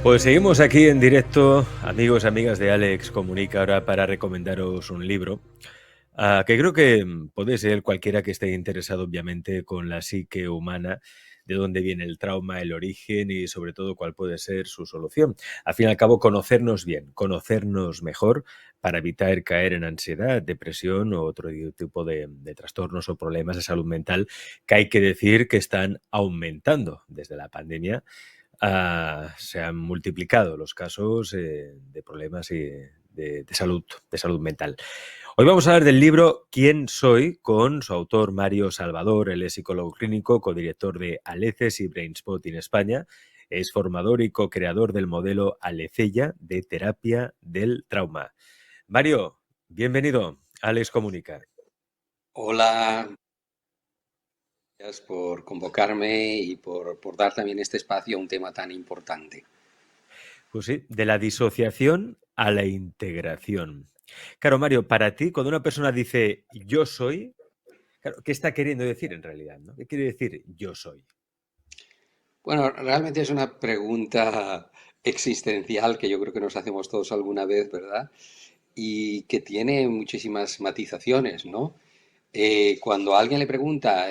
Pues seguimos aquí en directo, amigos y amigas de Alex Comunica, ahora para recomendaros un libro que creo que puede ser cualquiera que esté interesado, obviamente, con la psique humana, de dónde viene el trauma, el origen y sobre todo cuál puede ser su solución. Al fin y al cabo, conocernos bien, conocernos mejor para evitar caer en ansiedad, depresión o otro tipo de trastornos o problemas de salud mental que hay que decir que están aumentando desde la pandemia. Se han multiplicado los casos de problemas de salud mental. Hoy vamos a hablar del libro ¿Quién soy? Con su autor Mario Salvador. Él es psicólogo clínico, codirector de Aleces y Brainspot en España. Es formador y co-creador del modelo Alecella de terapia del trauma. Mario, bienvenido a Alex Comunica. Hola, gracias por convocarme y por dar también este espacio a un tema tan importante. Pues sí, de la disociación a la integración. Claro, Mario, para ti, cuando una persona dice yo soy, claro, ¿qué está queriendo decir en realidad, no? ¿Qué quiere decir yo soy? Bueno, realmente es una pregunta existencial que yo creo que nos hacemos todos alguna vez, ¿verdad? Y que tiene muchísimas matizaciones, ¿no? Cuando a alguien le pregunta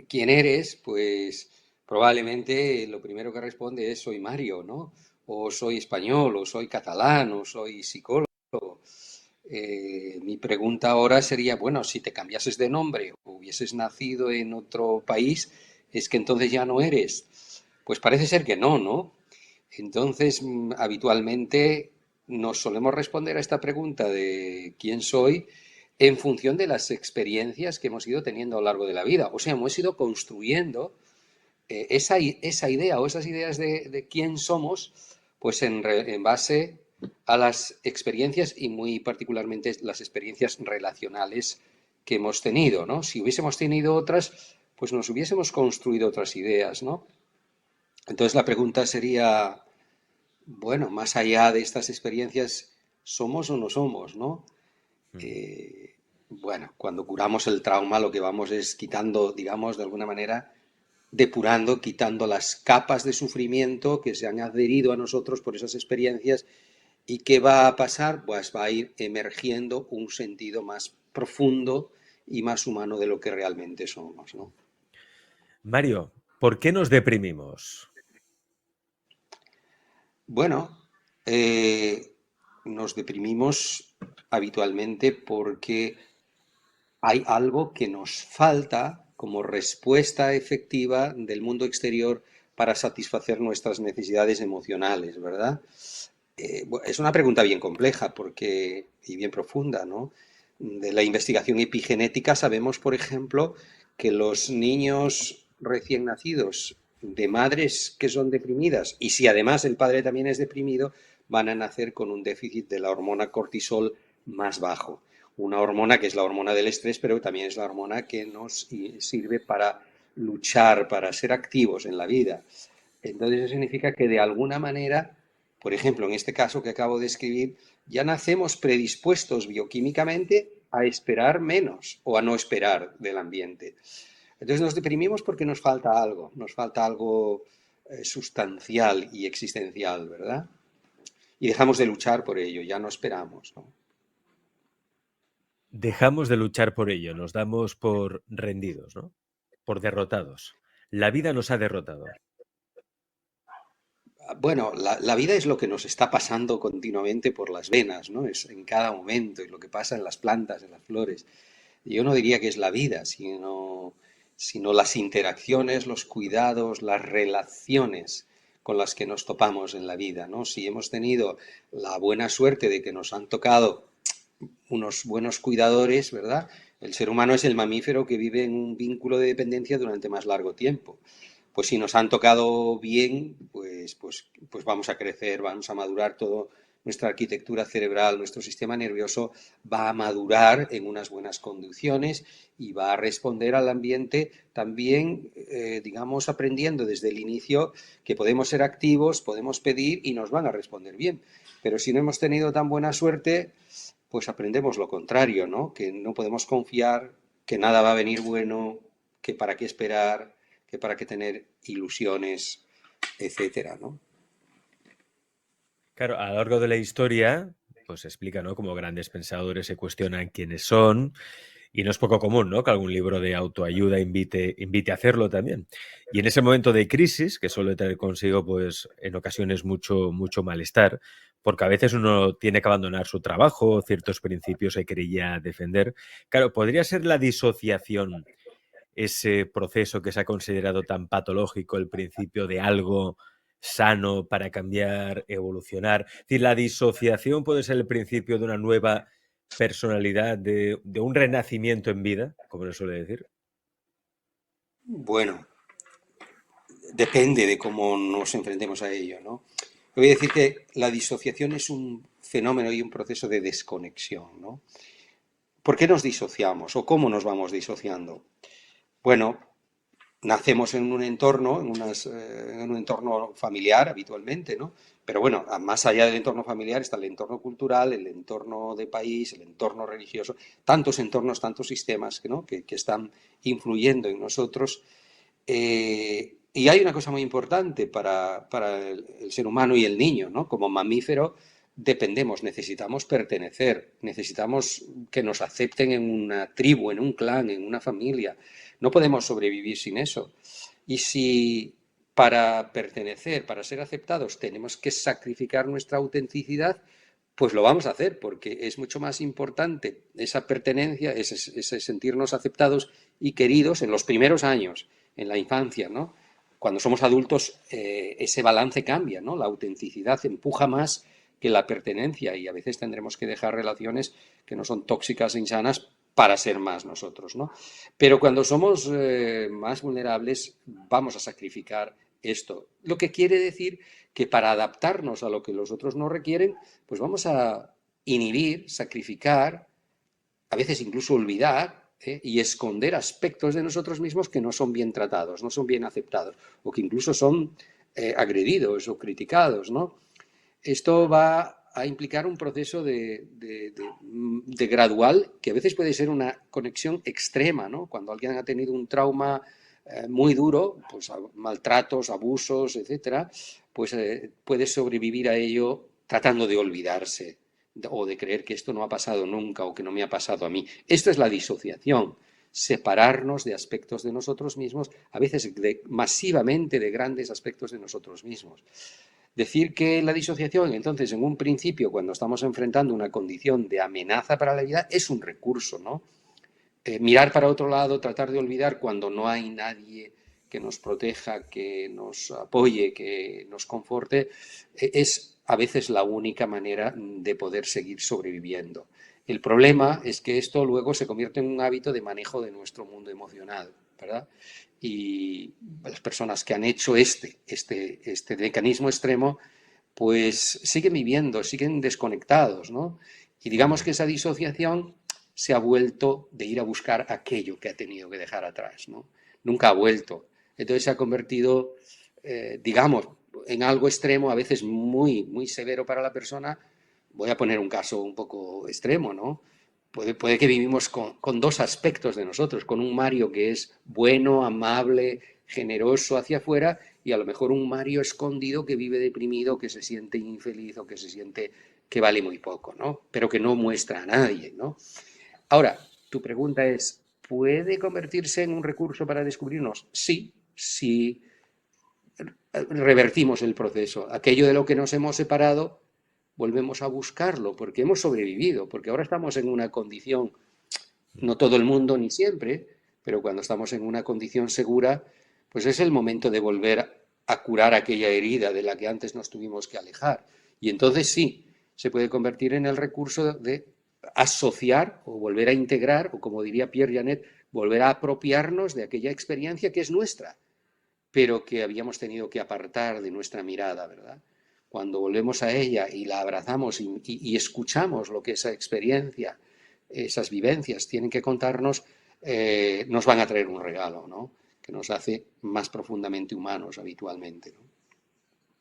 quién eres, pues probablemente lo primero que responde es soy Mario, ¿no? O soy español, o soy catalán, o soy psicólogo. Mi pregunta ahora sería, bueno, si te cambiases de nombre o hubieses nacido en otro país, ¿es que entonces ya no eres? Pues parece ser que no, ¿no? Entonces, habitualmente nos solemos responder a esta pregunta de quién soy en función de las experiencias que hemos ido teniendo a lo largo de la vida. O sea, hemos ido construyendo esa idea o esas ideas de quién somos, pues en base a las experiencias y muy particularmente las experiencias relacionales que hemos tenido, ¿no? Si hubiésemos tenido otras, pues nos hubiésemos construido otras ideas, ¿no? Entonces la pregunta sería, bueno, más allá de estas experiencias, ¿somos o no somos, no? Mm. Eh, bueno, cuando curamos el trauma, lo que vamos es quitando, digamos, de alguna manera, depurando, quitando las capas de sufrimiento que se han adherido a nosotros por esas experiencias. ¿Y qué va a pasar? Pues va a ir emergiendo un sentido más profundo y más humano de lo que realmente somos, ¿no? Mario, ¿por qué nos deprimimos? Bueno, eh, nos deprimimos habitualmente porque hay algo que nos falta como respuesta efectiva del mundo exterior para satisfacer nuestras necesidades emocionales, ¿verdad? Es una pregunta bien compleja y bien profunda, ¿no? De la investigación epigenética sabemos, por ejemplo, que los niños recién nacidos de madres que son deprimidas, y si además el padre también es deprimido, van a nacer con un déficit de la hormona cortisol más bajo. Una hormona que es la hormona del estrés, pero también es la hormona que nos sirve para luchar, para ser activos en la vida. Entonces eso significa que de alguna manera, por ejemplo, en este caso que acabo de escribir, ya nacemos predispuestos bioquímicamente a esperar menos o a no esperar del ambiente. Entonces nos deprimimos porque nos falta algo sustancial y existencial, ¿verdad? Y dejamos de luchar por ello, ya no esperamos, ¿no? Dejamos de luchar por ello, nos damos por rendidos, ¿no? Por derrotados. La vida nos ha derrotado. Bueno, la vida es lo que nos está pasando continuamente por las venas, ¿no? Es en cada momento, es lo que pasa en las plantas, en las flores. Yo no diría que es la vida, sino las interacciones, los cuidados, las relaciones con las que nos topamos en la vida, ¿no? Si hemos tenido la buena suerte de que nos han tocado unos buenos cuidadores, ¿verdad? El ser humano es el mamífero que vive en un vínculo de dependencia durante más largo tiempo. Pues si nos han tocado bien, pues vamos a crecer, vamos a madurar todo, nuestra arquitectura cerebral, nuestro sistema nervioso va a madurar en unas buenas condiciones y va a responder al ambiente también, digamos, aprendiendo desde el inicio que podemos ser activos, podemos pedir y nos van a responder bien. Pero si no hemos tenido tan buena suerte, pues aprendemos lo contrario, ¿no? Que no podemos confiar, que nada va a venir bueno, que para qué esperar, que para qué tener ilusiones, etcétera, ¿no? Claro, a lo largo de la historia, pues se explica, ¿no? Cómo grandes pensadores se cuestionan quiénes son, y no es poco común, ¿no? Que algún libro de autoayuda invite a hacerlo también. Y en ese momento de crisis, que suele traer consigo, pues, en ocasiones mucho malestar, porque a veces uno tiene que abandonar su trabajo, ciertos principios que quería defender. Claro, podría ser la disociación ese proceso que se ha considerado tan patológico, el principio de algo sano para cambiar, evolucionar. Es decir, la disociación puede ser el principio de una nueva personalidad, de un renacimiento en vida, como se suele decir. Bueno, depende de cómo nos enfrentemos a ello, ¿no? Voy a decir que la disociación es un fenómeno y un proceso de desconexión, ¿no? ¿Por qué nos disociamos o cómo nos vamos disociando? Bueno, nacemos en un entorno, en un entorno familiar habitualmente, ¿no? Pero bueno, más allá del entorno familiar está el entorno cultural, el entorno de país, el entorno religioso, tantos entornos, tantos sistemas, ¿no? que están influyendo en nosotros. Y hay una cosa muy importante para el ser humano y el niño, ¿no? Como mamífero dependemos, necesitamos pertenecer, necesitamos que nos acepten en una tribu, en un clan, en una familia. No podemos sobrevivir sin eso. Y si para pertenecer, para ser aceptados, tenemos que sacrificar nuestra autenticidad, pues lo vamos a hacer, porque es mucho más importante esa pertenencia, ese sentirnos aceptados y queridos en los primeros años, en la infancia, ¿no? Cuando somos adultos, ese balance cambia, ¿no? La autenticidad empuja más que la pertenencia y a veces tendremos que dejar relaciones que no son tóxicas e insanas para ser más nosotros, ¿no? Pero cuando somos más vulnerables, vamos a sacrificar esto. Lo que quiere decir que para adaptarnos a lo que los otros no requieren, pues vamos a inhibir, sacrificar, a veces incluso olvidar, y esconder aspectos de nosotros mismos que no son bien tratados, no son bien aceptados, o que incluso son agredidos o criticados, ¿no? Esto va a implicar un proceso de gradual, que a veces puede ser una conexión extrema, ¿no? Cuando alguien ha tenido un trauma muy duro, pues maltratos, abusos, etcétera, pues puede sobrevivir a ello tratando de olvidarse o de creer que esto no ha pasado nunca o que no me ha pasado a mí. Esto es la disociación, separarnos de aspectos de nosotros mismos, a veces masivamente de grandes aspectos de nosotros mismos. Decir que la disociación, entonces, en un principio, cuando estamos enfrentando una condición de amenaza para la vida, es un recurso, ¿no? Mirar para otro lado, tratar de olvidar cuando no hay nadie que nos proteja, que nos apoye, que nos conforte, es a veces la única manera de poder seguir sobreviviendo. El problema es que esto luego se convierte en un hábito de manejo de nuestro mundo emocional, ¿verdad? Y las personas que han hecho este mecanismo extremo, pues siguen viviendo, siguen desconectados, ¿no? Y digamos que esa disociación se ha vuelto de ir a buscar aquello que ha tenido que dejar atrás, ¿no? Nunca ha vuelto. Entonces se ha convertido, digamos, en algo extremo, a veces muy severo para la persona. Voy a poner un caso un poco extremo, ¿no? Puede que vivimos con dos aspectos de nosotros, con un Mario que es bueno, amable, generoso hacia afuera y a lo mejor un Mario escondido que vive deprimido, que se siente infeliz o que se siente que vale muy poco, ¿no? Pero que no muestra a nadie, ¿no? Ahora, tu pregunta es, ¿puede convertirse en un recurso para descubrirnos? Sí, si revertimos el proceso. Aquello de lo que nos hemos separado, volvemos a buscarlo porque hemos sobrevivido, porque ahora estamos en una condición, no todo el mundo ni siempre, pero cuando estamos en una condición segura, pues es el momento de volver a curar aquella herida de la que antes nos tuvimos que alejar. Y entonces sí, se puede convertir en el recurso de asociar o volver a integrar, o como diría Pierre Janet, volver a apropiarnos de aquella experiencia que es nuestra, pero que habíamos tenido que apartar de nuestra mirada, ¿verdad? Cuando volvemos a ella y la abrazamos y escuchamos lo que esa experiencia, esas vivencias tienen que contarnos, nos van a traer un regalo, ¿no? Que nos hace más profundamente humanos habitualmente, ¿no?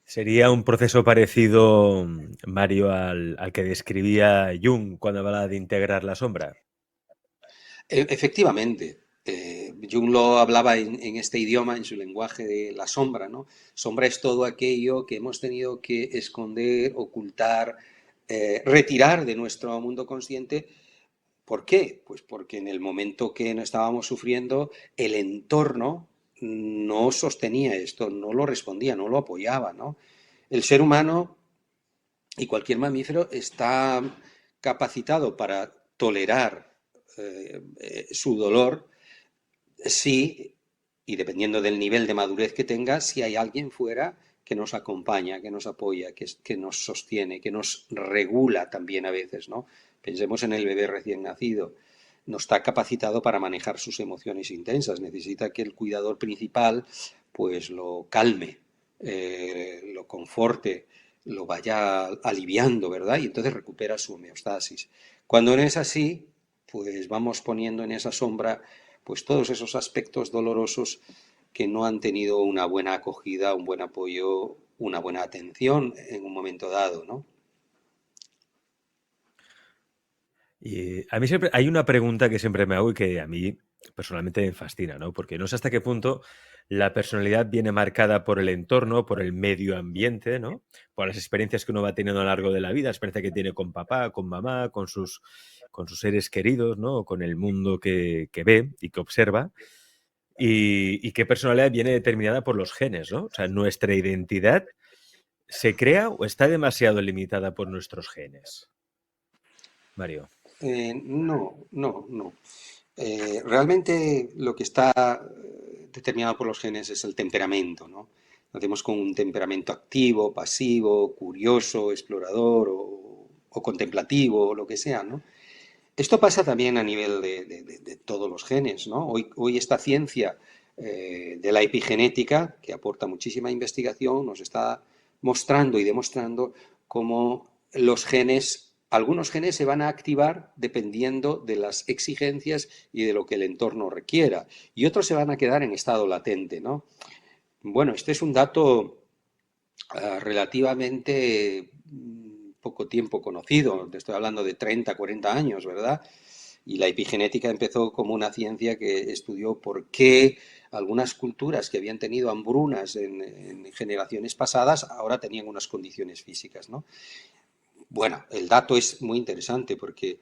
Sería un proceso parecido, Mario, al que describía Jung cuando hablaba de integrar la sombra. Efectivamente, Jung lo hablaba en este idioma, en su lenguaje de la sombra, ¿no? Sombra es todo aquello que hemos tenido que esconder, ocultar, retirar de nuestro mundo consciente. ¿Por qué? Pues porque en el momento que no estábamos sufriendo, el entorno no sostenía esto, no lo respondía, no lo apoyaba, ¿no? El ser humano y cualquier mamífero está capacitado para tolerar su dolor sí, y dependiendo del nivel de madurez que tenga, si hay alguien fuera que nos acompaña, que nos apoya, que nos sostiene, que nos regula también a veces, ¿no? Pensemos en el bebé recién nacido. No está capacitado para manejar sus emociones intensas. Necesita que el cuidador principal pues lo calme, lo conforte, lo vaya aliviando, ¿verdad? Y entonces recupera su homeostasis. Cuando no es así, pues vamos poniendo en esa sombra pues todos esos aspectos dolorosos que no han tenido una buena acogida, un buen apoyo, una buena atención en un momento dado, ¿no? Y a mí siempre hay una pregunta que siempre me hago y que a mí personalmente me fascina, ¿no? Porque no sé hasta qué punto la personalidad viene marcada por el entorno, por el medio ambiente, ¿no? Por las experiencias que uno va teniendo a lo largo de la vida, la experiencia que tiene con papá, con mamá, con sus seres queridos, ¿no? Con el mundo que ve y que observa. Y qué personalidad viene determinada por los genes, ¿no? O sea, nuestra identidad se crea o está demasiado limitada por nuestros genes. Mario. No, no, no. Realmente lo que está determinado por los genes es el temperamento, ¿no? Nacemos con un temperamento activo, pasivo, curioso, explorador o contemplativo o lo que sea, ¿no? Esto pasa también a nivel de todos los genes, ¿no? Hoy esta ciencia de la epigenética, que aporta muchísima investigación, nos está mostrando y demostrando cómo los genes, algunos genes se van a activar dependiendo de las exigencias y de lo que el entorno requiera, y otros se van a quedar en estado latente, ¿no? Bueno, este es un dato relativamente poco tiempo conocido, te estoy hablando de 30, 40 años, ¿verdad? Y la epigenética empezó como una ciencia que estudió por qué algunas culturas que habían tenido hambrunas en generaciones pasadas ahora tenían unas condiciones físicas, ¿no? Bueno, el dato es muy interesante porque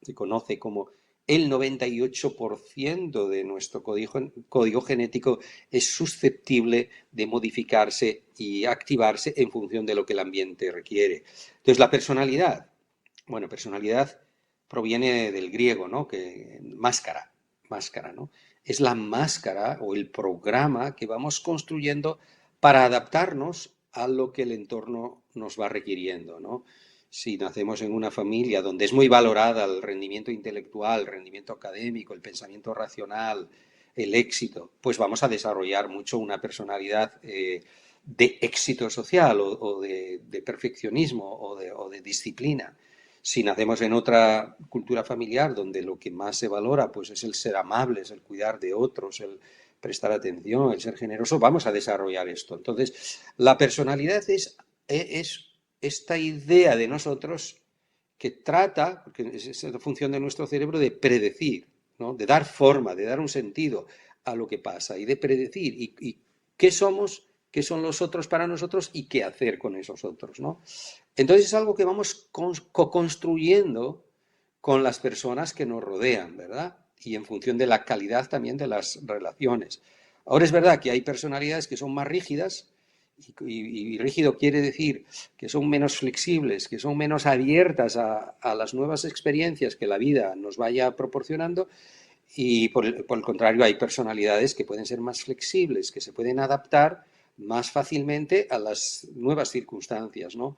se conoce como el 98% de nuestro código genético es susceptible de modificarse y activarse en función de lo que el ambiente requiere. Entonces, la personalidad, bueno, personalidad proviene del griego, ¿no? Que máscara, máscara, ¿no? Es la máscara o el programa que vamos construyendo para adaptarnos a lo que el entorno nos va requiriendo, ¿no? Si nacemos en una familia donde es muy valorada el rendimiento intelectual, el rendimiento académico, el pensamiento racional, el éxito, pues vamos a desarrollar mucho una personalidad de éxito social o de perfeccionismo o de disciplina. Si nacemos en otra cultura familiar donde lo que más se valora pues es el ser amable, es el cuidar de otros, el prestar atención, el ser generoso, vamos a desarrollar esto. Entonces, la personalidad es esta idea de nosotros que trata, porque es la función de nuestro cerebro, de predecir, ¿no? De dar forma, de dar un sentido a lo que pasa y de predecir y qué somos, qué son los otros para nosotros y qué hacer con esos otros, ¿no? Entonces es algo que vamos co-construyendo con las personas que nos rodean, ¿verdad? Y en función de la calidad también de las relaciones. Ahora es verdad que hay personalidades que son más rígidas, y rígido quiere decir que son menos flexibles, que son menos abiertas a las nuevas experiencias que la vida nos vaya proporcionando, y por el contrario hay personalidades que pueden ser más flexibles, que se pueden adaptar más fácilmente a las nuevas circunstancias, ¿no?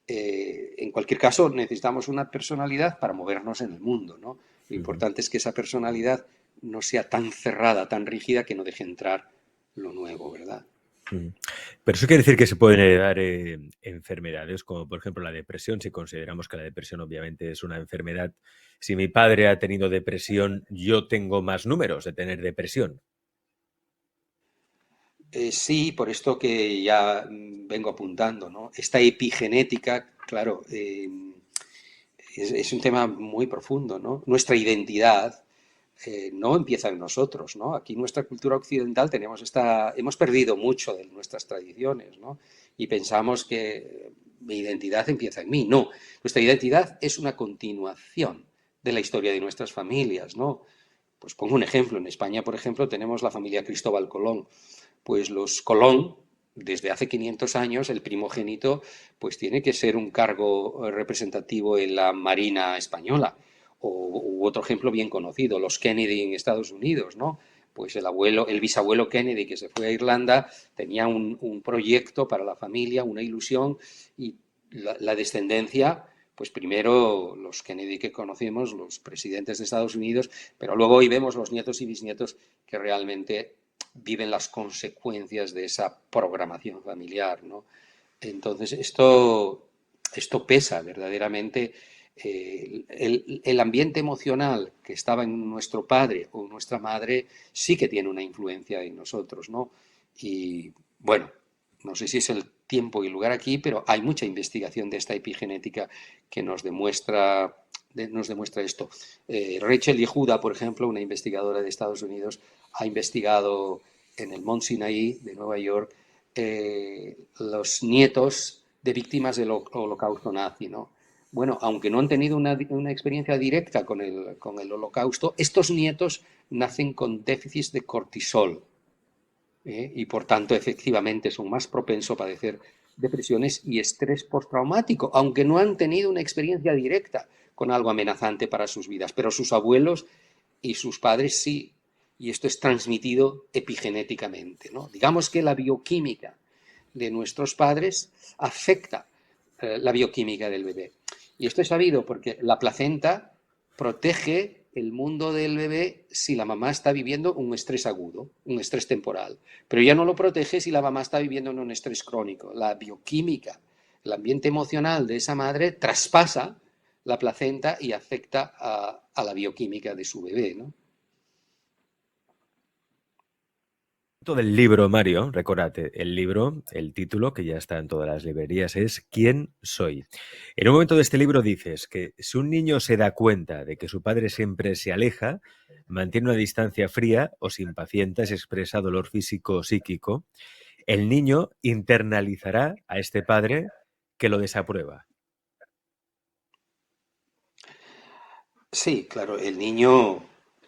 En cualquier caso, necesitamos una personalidad para movernos en el mundo, ¿no? Lo Ujú. importante es que esa personalidad no sea tan cerrada, tan rígida, que no deje entrar lo nuevo, ¿verdad? Mm. Pero eso quiere decir que se pueden heredar enfermedades, como por ejemplo la depresión, si consideramos que la depresión obviamente es una enfermedad. Si mi padre ha tenido depresión, yo tengo más números de tener depresión. Sí, por esto que ya vengo apuntando, ¿no? Esta epigenética, claro, es un tema muy profundo, ¿no? Nuestra identidad, no empieza en nosotros, ¿no? Aquí en nuestra cultura occidental hemos perdido mucho de nuestras tradiciones, ¿no? Y pensamos que mi identidad empieza en mí. No, nuestra identidad es una continuación de la historia de nuestras familias, ¿no? Pues pongo un ejemplo. En España, por ejemplo, tenemos la familia Cristóbal Colón. Pues los Colón, desde hace 500 años, el primogénito, pues tiene que ser un cargo representativo en la Marina española. U otro ejemplo bien conocido, los Kennedy en Estados Unidos, ¿no? Pues el bisabuelo Kennedy que se fue a Irlanda tenía un proyecto para la familia, una ilusión, y la descendencia, pues primero los Kennedy que conocemos, los presidentes de Estados Unidos, pero luego hoy vemos los nietos y bisnietos que realmente viven las consecuencias de esa programación familiar, ¿no? Entonces, esto pesa verdaderamente. El ambiente emocional que estaba en nuestro padre o nuestra madre sí que tiene una influencia en nosotros, ¿no? Y bueno, no sé si es el tiempo y el lugar aquí, pero hay mucha investigación de esta epigenética que nos demuestra esto. Rachel Yehuda, por ejemplo, una investigadora de Estados Unidos, ha investigado en el Mont Sinaí de Nueva York los nietos de víctimas del holocausto nazi, ¿no? Bueno, aunque no han tenido una experiencia directa con el holocausto, estos nietos nacen con déficits de cortisol, y por tanto efectivamente son más propensos a padecer depresiones y estrés postraumático, aunque no han tenido una experiencia directa con algo amenazante para sus vidas, pero sus abuelos y sus padres sí, y esto es transmitido epigenéticamente, ¿no? Digamos que la bioquímica de nuestros padres afecta la bioquímica del bebé. Y esto es sabido porque la placenta protege el mundo del bebé si la mamá está viviendo un estrés agudo, un estrés temporal, pero ya no lo protege si la mamá está viviendo en un estrés crónico. La bioquímica, el ambiente emocional de esa madre traspasa la placenta y afecta a la bioquímica de su bebé, ¿no? Del libro, Mario, recordate, el libro, el título, que ya está en todas las librerías, es ¿Quién soy? En un momento de este libro dices que si un niño se da cuenta de que su padre siempre se aleja, mantiene una distancia fría o se impacienta, se expresa dolor físico o psíquico, el niño internalizará a este padre que lo desaprueba. Sí, claro, el niño,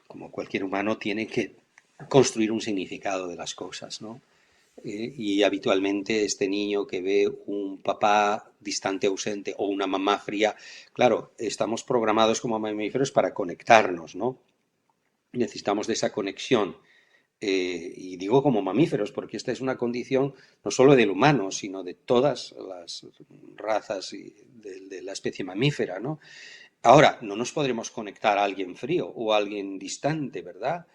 como cualquier humano, tiene que construir un significado de las cosas, ¿no? Y habitualmente este niño que ve un papá distante, ausente o una mamá fría, claro, estamos programados como mamíferos para conectarnos, ¿no? Necesitamos de esa conexión. Y digo como mamíferos, porque esta es una condición no solo del humano, sino de todas las razas de la especie mamífera, ¿no? Ahora, no nos podremos conectar a alguien frío o a alguien distante, ¿verdad?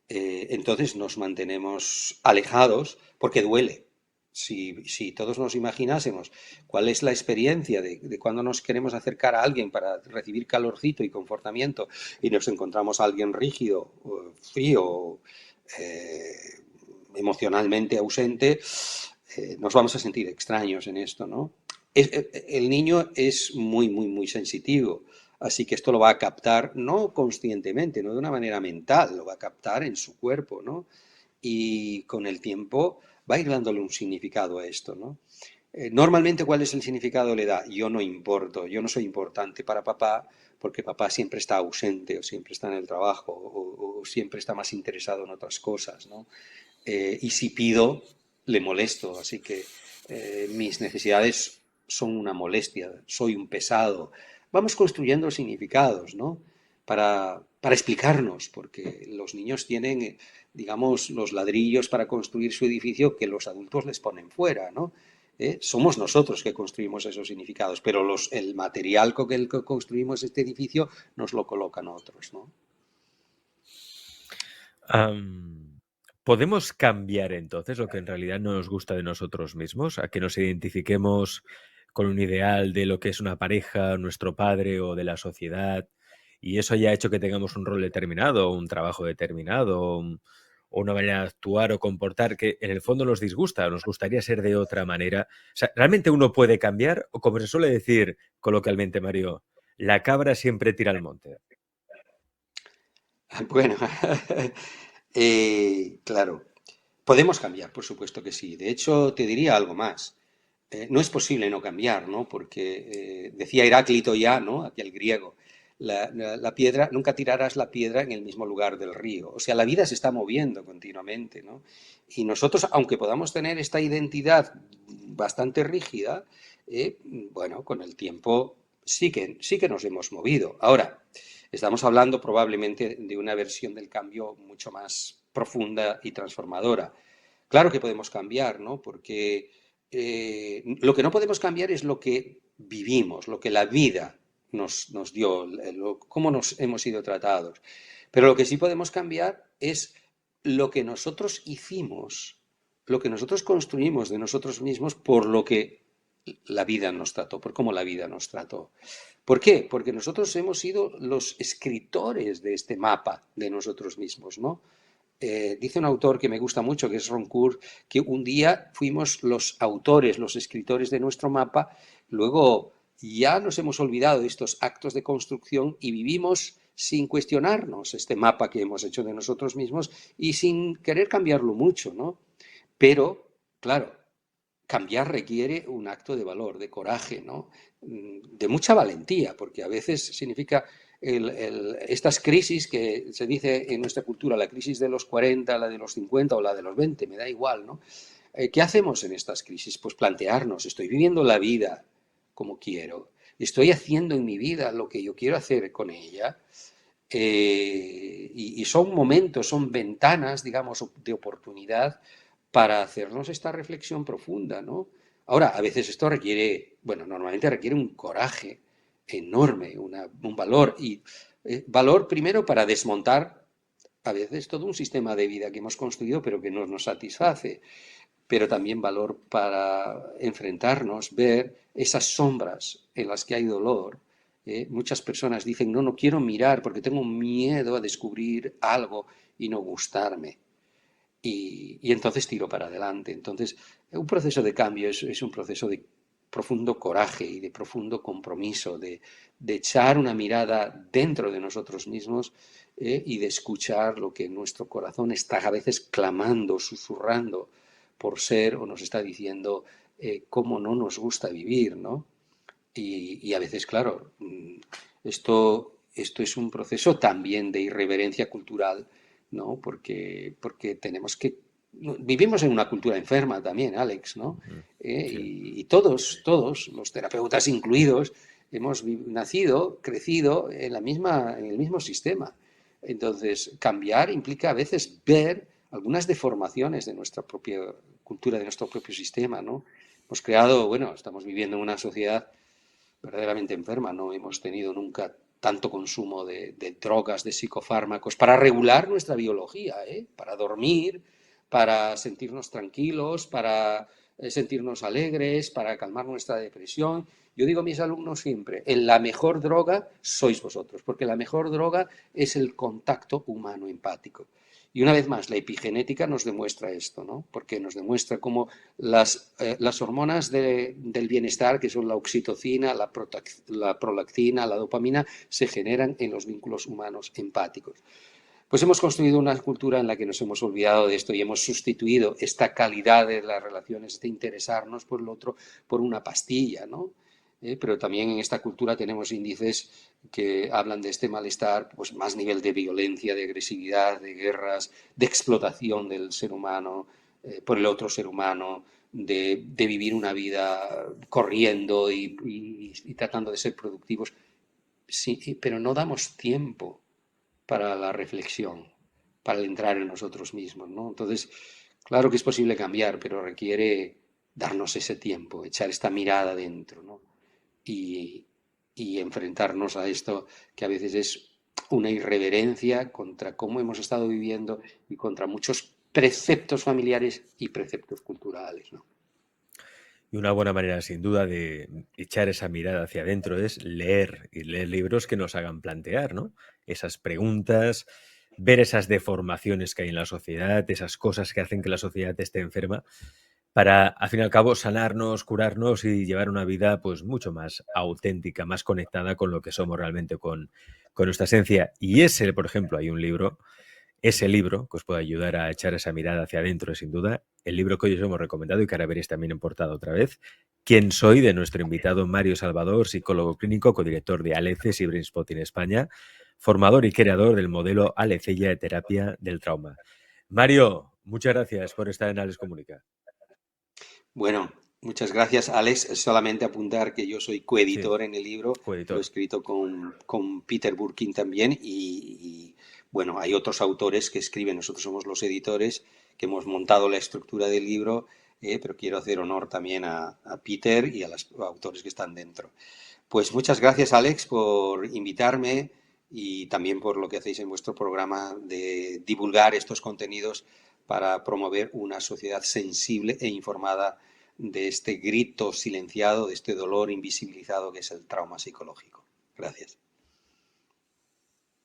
Entonces nos mantenemos alejados porque duele. Si todos nos imaginásemos cuál es la experiencia de cuando nos queremos acercar a alguien para recibir calorcito y confortamiento y nos encontramos a alguien rígido, frío, eh, emocionalmente ausente, nos vamos a sentir extraños en esto, ¿no? El niño es muy, muy, muy sensitivo. Así que esto lo va a captar no conscientemente, no de una manera mental, lo va a captar en su cuerpo, ¿no? Y con el tiempo va a ir dándole un significado a esto, ¿no? Normalmente, ¿cuál es el significado le da? Yo no importo, yo no soy importante para papá porque papá siempre está ausente o siempre está en el trabajo o siempre está más interesado en otras cosas, ¿no? Y si pido, le molesto, así que mis necesidades son una molestia, soy un pesado. Vamos construyendo significados, ¿no? Para explicarnos, porque los niños tienen, digamos, los ladrillos para construir su edificio que los adultos les ponen fuera, ¿no? Somos nosotros que construimos esos significados, pero el material con el que construimos este edificio nos lo colocan otros, ¿no? ¿Podemos cambiar entonces lo que en realidad no nos gusta de nosotros mismos? A que nos identifiquemos con un ideal de lo que es una pareja, nuestro padre o de la sociedad, y eso ya ha hecho que tengamos un rol determinado, un trabajo determinado, o una manera de actuar o comportar que en el fondo nos disgusta, nos gustaría ser de otra manera. O sea, ¿realmente uno puede cambiar? O como se suele decir coloquialmente, Mario, la cabra siempre tira al monte. Bueno, claro, podemos cambiar, por supuesto que sí. De hecho, te diría algo más. No es posible no cambiar, ¿no? Porque decía Heráclito ya, ¿no? Aquel griego, la piedra, nunca tirarás la piedra en el mismo lugar del río. O sea, la vida se está moviendo continuamente, ¿no? Y nosotros, aunque podamos tener esta identidad bastante rígida, bueno, con el tiempo sí que nos hemos movido. Ahora, estamos hablando probablemente de una versión del cambio mucho más profunda y transformadora. Claro que podemos cambiar, ¿no? Porque lo que no podemos cambiar es lo que vivimos, lo que la vida nos dio, cómo nos hemos sido tratados. Pero lo que sí podemos cambiar es lo que nosotros hicimos, lo que nosotros construimos de nosotros mismos por lo que la vida nos trató, por cómo la vida nos trató. ¿Por qué? Porque nosotros hemos sido los escritores de este mapa de nosotros mismos, ¿no? Dice un autor que me gusta mucho, que es Roncourt, que un día fuimos los autores, los escritores de nuestro mapa, luego ya nos hemos olvidado de estos actos de construcción y vivimos sin cuestionarnos este mapa que hemos hecho de nosotros mismos y sin querer cambiarlo mucho, ¿no? Pero, claro, cambiar requiere un acto de valor, de coraje, ¿no? De mucha valentía, porque a veces significa estas crisis que se dice en nuestra cultura, la crisis de los 40, la de los 50 o la de los 20, me da igual, ¿no? ¿Qué hacemos en estas crisis? Pues plantearnos, estoy viviendo la vida como quiero, estoy haciendo en mi vida lo que yo quiero hacer con ella, y son momentos, son ventanas, digamos, de oportunidad para hacernos esta reflexión profunda, ¿no? Ahora, a veces esto requiere, bueno, normalmente requiere un coraje enorme, un valor, y valor primero para desmontar a veces todo un sistema de vida que hemos construido pero que no nos satisface, pero también valor para enfrentarnos, ver esas sombras en las que hay dolor. Muchas personas dicen, no, no quiero mirar porque tengo miedo a descubrir algo y no gustarme. Y entonces tiro para adelante. Entonces, un proceso de cambio es un proceso de profundo coraje y de profundo compromiso, de echar una mirada dentro de nosotros mismos, y de escuchar lo que nuestro corazón está a veces clamando, susurrando por ser o nos está diciendo cómo no nos gusta vivir, ¿no? Y a veces, claro, esto es un proceso también de irreverencia cultural, ¿no? Porque tenemos que... Vivimos en una cultura enferma también, Alex, ¿no? Sí. Y todos, los terapeutas incluidos, hemos nacido, crecido en en el mismo sistema. Entonces, cambiar implica a veces ver algunas deformaciones de nuestra propia cultura, de nuestro propio sistema, ¿no? Hemos creado, bueno, estamos viviendo en una sociedad verdaderamente enferma. No hemos tenido nunca tanto consumo de drogas, de psicofármacos, para regular nuestra biología, para dormir, para sentirnos tranquilos, para sentirnos alegres, para calmar nuestra depresión. Yo digo a mis alumnos siempre, la mejor droga sois vosotros, porque la mejor droga es el contacto humano empático. Y una vez más, la epigenética nos demuestra esto, ¿no? Porque nos demuestra cómo las hormonas del bienestar, que son la oxitocina, la prolactina, la dopamina, se generan en los vínculos humanos empáticos. Pues hemos construido una cultura en la que nos hemos olvidado de esto y hemos sustituido esta calidad de las relaciones, este interesarnos por el otro, por una pastilla, ¿no? Pero también en esta cultura tenemos índices que hablan de este malestar, pues más nivel de violencia, de agresividad, de guerras, de explotación del ser humano por el otro ser humano, de vivir una vida corriendo y tratando de ser productivos. Sí, pero no damos tiempo para la reflexión, para el entrar en nosotros mismos, ¿no? Entonces, claro que es posible cambiar, pero requiere darnos ese tiempo, echar esta mirada dentro, ¿no? Y, y enfrentarnos a esto que a veces es una irreverencia contra cómo hemos estado viviendo y contra muchos preceptos familiares y preceptos culturales, ¿no? Y una buena manera, sin duda, de echar esa mirada hacia adentro es leer y leer libros que nos hagan plantear, ¿no? Esas preguntas, ver esas deformaciones que hay en la sociedad, esas cosas que hacen que la sociedad esté enferma, para, al fin y al cabo, sanarnos, curarnos y llevar una vida pues mucho más auténtica, más conectada con lo que somos realmente, con nuestra esencia. Y ese, por ejemplo, hay un libro, ese libro que os puede ayudar a echar esa mirada hacia adentro, sin duda. El libro que hoy os hemos recomendado y que ahora veréis también en portada otra vez, ¿Quién soy?, de nuestro invitado Mario Salvador, psicólogo clínico, codirector de Aleces y Brainspot en España, formador y creador del modelo Alecella de terapia del trauma. Mario, muchas gracias por estar en Alex Comunica. Bueno, muchas gracias, Alex. Solamente apuntar que yo soy Sí, coeditor en el libro, lo he coeditor. escrito con Peter Burkin también bueno, hay otros autores que escriben, nosotros somos los editores que hemos montado la estructura del libro, pero quiero hacer honor también a Peter y a los autores que están dentro. Pues muchas gracias, Alex, por invitarme y también por lo que hacéis en vuestro programa de divulgar estos contenidos para promover una sociedad sensible e informada de este grito silenciado, de este dolor invisibilizado que es el trauma psicológico. Gracias.